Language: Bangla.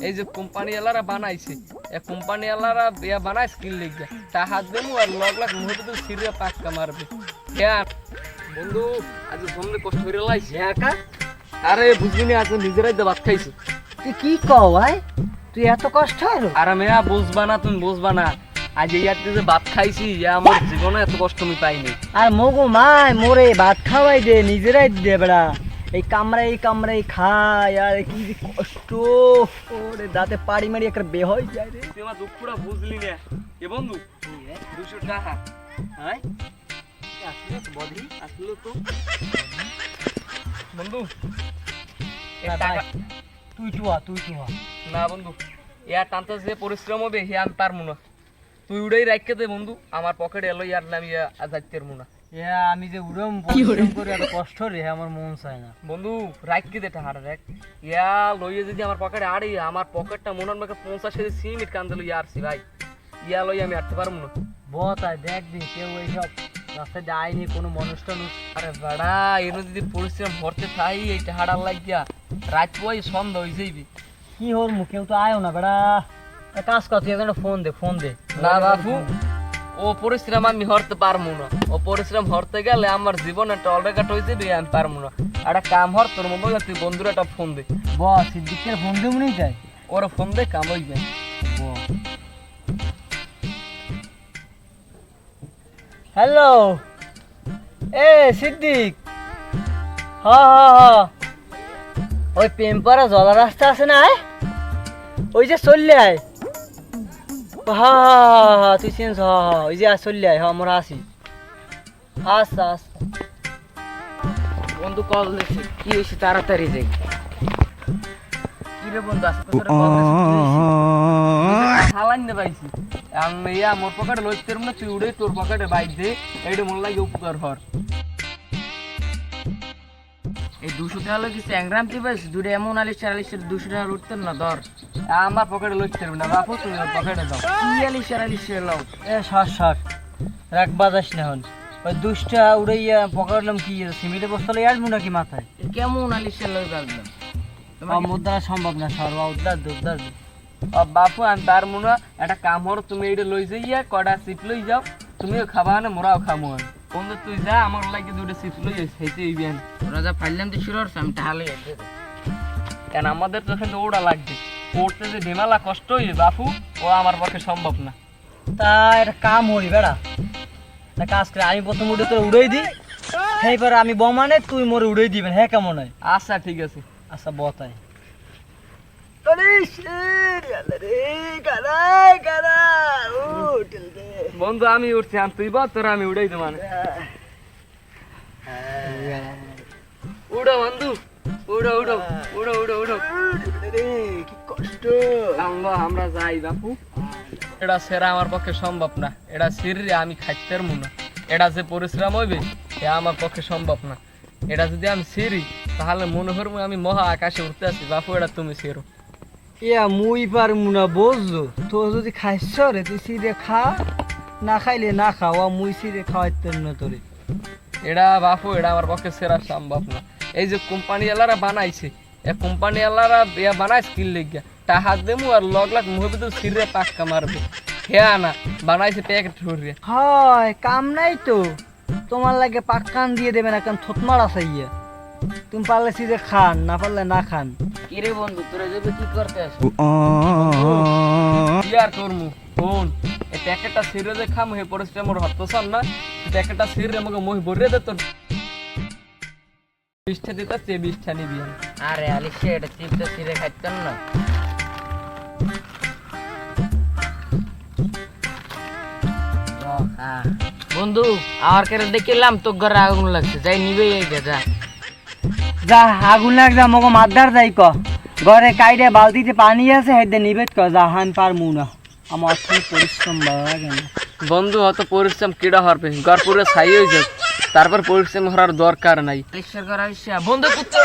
এই যে কোম্পানি এলারা বানাইছে এ কোম্পানি এলারা ইয়া বানাই স্কিল লিখবে তা হাত দেবো আর লগ লাগ মুহূর্তে তো সিরে পাক্কা মারবে হ্যাঁ বন্ধু আজ জমলে কষ্ট করে লাইছে একা আরে বুঝবি না আজ নিজেরাই তো ভাত খাইছি তুই কি কও ভাই তুই এত কষ্ট হলো আরে মেয়া বুঝবা না তুমি বুঝবা না আজ ইয়াতে যে ভাত খাইছি ইয়া আমার জীবনে এত কষ্ট আমি পাইনি আর মগু মাই মোরে ভাত খাওয়াই দে নিজেরাই দে বেড়া এই কামড়াই খায় আর কি যে কষ্ট ওরে দাঁতে পাড়ি মারি একটা বে হয়ে যায় রে তুই আমার দুঃখটা বুঝলি না এ বন্ধু 200 টাকা হ্যাঁ আসলে তো বদলি আসলো তো বন্ধু এ না, টাকা তুই টুয়া না বন্ধু ইয়া টানতে যে পরিশ্রম হবে হে আমি পারবো না তুই উড়াই রাখকে দে বন্ধু আমার পকেটে এলো ইয়ার নাম ইয়া যাইতে পারবো না আমি যে উড়ম পরিশ্রম করে এত কষ্ট রে আমার মন চায় না বন্ধু রাখকে দে টাকাটা দেখ ইয়া লইয়ে যদি আমার পকেটে আড়ি আমার পকেটটা মনের মধ্যে 50 কেজি সিমেন্ট কান দিল ইয়ারছি ভাই ইয়া লই আমি আটতে পারবো না বতায় দেখ দি কেউ এইসব রাস্তায় যায়নি কোনো মানুষটা আরে বাড়া এর যদি পরিশ্রম ভরতে থাই এই টাকাটা লাগিয়া রাত পয় সন্ধ্যা হয়ে যাইবি কি হর কেউ তো আয়ো না বেড়া এক কাজ কর তুই একটা ফোন দে না বাবু ও পরিশ্রম আমি হরতে পারবো না ও পরিশ্রম হরতে গেলে আমার জীবন একটা অলরেকাট হয়ে যাবে আমি পারবো না একটা কাম হর তোর মোবাইল তুই বন্ধুর একটা ফোন দে বস সিদ্দিকের ফোন দেবো নেই চাই ওরা ফোন দে কাম হইবে হ্যালো এ সিদ্দিক হ ওই পেম্পারা জলা রাস্তা আছে না ওই যে চললে আয় তুই চেঞ্জ ওই যে চললে আয় আমরা আসি আচ্ছা বন্ধু কল দিছে কি হইছে তাড়াতাড়ি যাই কি রে বন্ধু আসতে হালান দে পাইছি আমি ইয়া মোর পকেটে লইতে না তুই উড়ে তোর পকেটে বাইক দে এইটা মন লাগে উপকার হর এই 200 টাকা লাগি চ্যাংরাম কি পাইছ দুটো এমন 40 200 টাকা উঠতেন না ধর আমার পকেটে লইতে না বাপু তুই ওর পকেটে দাও কি 40 লাও এ ষাট রাখ বাজাস না হন ওই দুষ্টা উড়াইয়া পকেটলাম কি সিমেন্টে বস্তা লই আসবো নাকি মাথায় কেমন 40 লাও বাজলাম মোর দ্বারা সম্ভব না সর্বা উদ্ধার বাপু আমি তার মনে একটা কাম হর তুমি এইটা লই যাইয়া কটা সিট লই যাও তুমিও খাবা না মোরাও খামো বন্ধু তুই যা আমার লাগে দুটো সিট লই যাই সেইতে ইবেন ওরা যা ফাইলাম তো শুরু করছ আমি তাহলে কেন আমাদের তো এখানে ওড়া লাগবে পড়তে যে ডিমালা কষ্ট হইবে বাপু ও আমার পক্ষে সম্ভব না তা একটা কাম হই বেড়া তা কাজ করে আমি প্রথম উড়ে তোর উড়াই দিই সেইবার আমি বমানে তুই মোরে উড়াই দিবেন হ্যাঁ কেমন হয় আচ্ছা ঠিক আছে আচ্ছা বতাই বন্ধু আমি উঠছি আর তুই বল তোর আমি উড়াই দেব মানে উড়ো বন্ধু উড়ো উড়ো উড়ো উড়ো উড়ো কি কষ্ট আমরা যাই বাপু এটা সেরা আমার পক্ষে সম্ভব না এটা সিররে আমি খাইতে পারবো না এটা যে পরিশ্রম হইবে এ আমার পক্ষে সম্ভব না এটা যদি আমি সিরি তাহলে মনে করবো আমি মহা আকাশে উঠতে আছি বাপু এটা তুমি সিরো ইয়া মুই পারমু না বুঝছো তো যদি খাইছ রে তুই সিরে খা না খাইলে না খাওয়া মুই সিরে খাওয়াইতে না তোরে এটা বাপু এটা আমার পক্ষে সেরা সম্ভব না এই যে কোম্পানি এলারা বানাইছে এ কোম্পানি এলারা ইয়া বানাই স্কিল লিখিয়া তা হাত দেবো আর লগ লাগ মুখে ভিতরে সিরে পাক্কা মারবে হ্যাঁ না বানাইছে প্যাকেট ধরিয়ে হয় কাম নাই তো তোমার লাগে পাক্কান দিয়ে দেবে না কারণ থতমার আছে ইয়ে তুমি পারলে সিরে খান না পারলে না খান কি রে বন্ধু তোরা যাবে কি করতে আস কি আর করমু ফোন এই প্যাকেটটা সিরে যে খাম হে পরিশ্রম ওর হতসান না প্যাকেটটা সিরে আমাকে মুখ ভরে দে তোর 20টা দিতে 20টা নিবি আরে আলিশে এটা চিপটা ছিঁড়ে খাইতেন না বন্ধু আমার কেন দেখিলাম তোর ঘরে আগুন লাগছে যাই নিবে এইটা যা যা আগুন লাগ যা মগো মাদ্দার যাই ক ঘরে কাইডে বালতিতে পানি আছে হেদে নিবেদ ক যা হান পারমু না আমার অর্থের পরিশ্রম ভালো লাগে না বন্ধু অত পরিশ্রম কিডা হরবে গড়পুরে ছাই হয়ে যাক তারপর পরিশ্রম হওয়ার দরকার নাই বন্ধু কুত্তে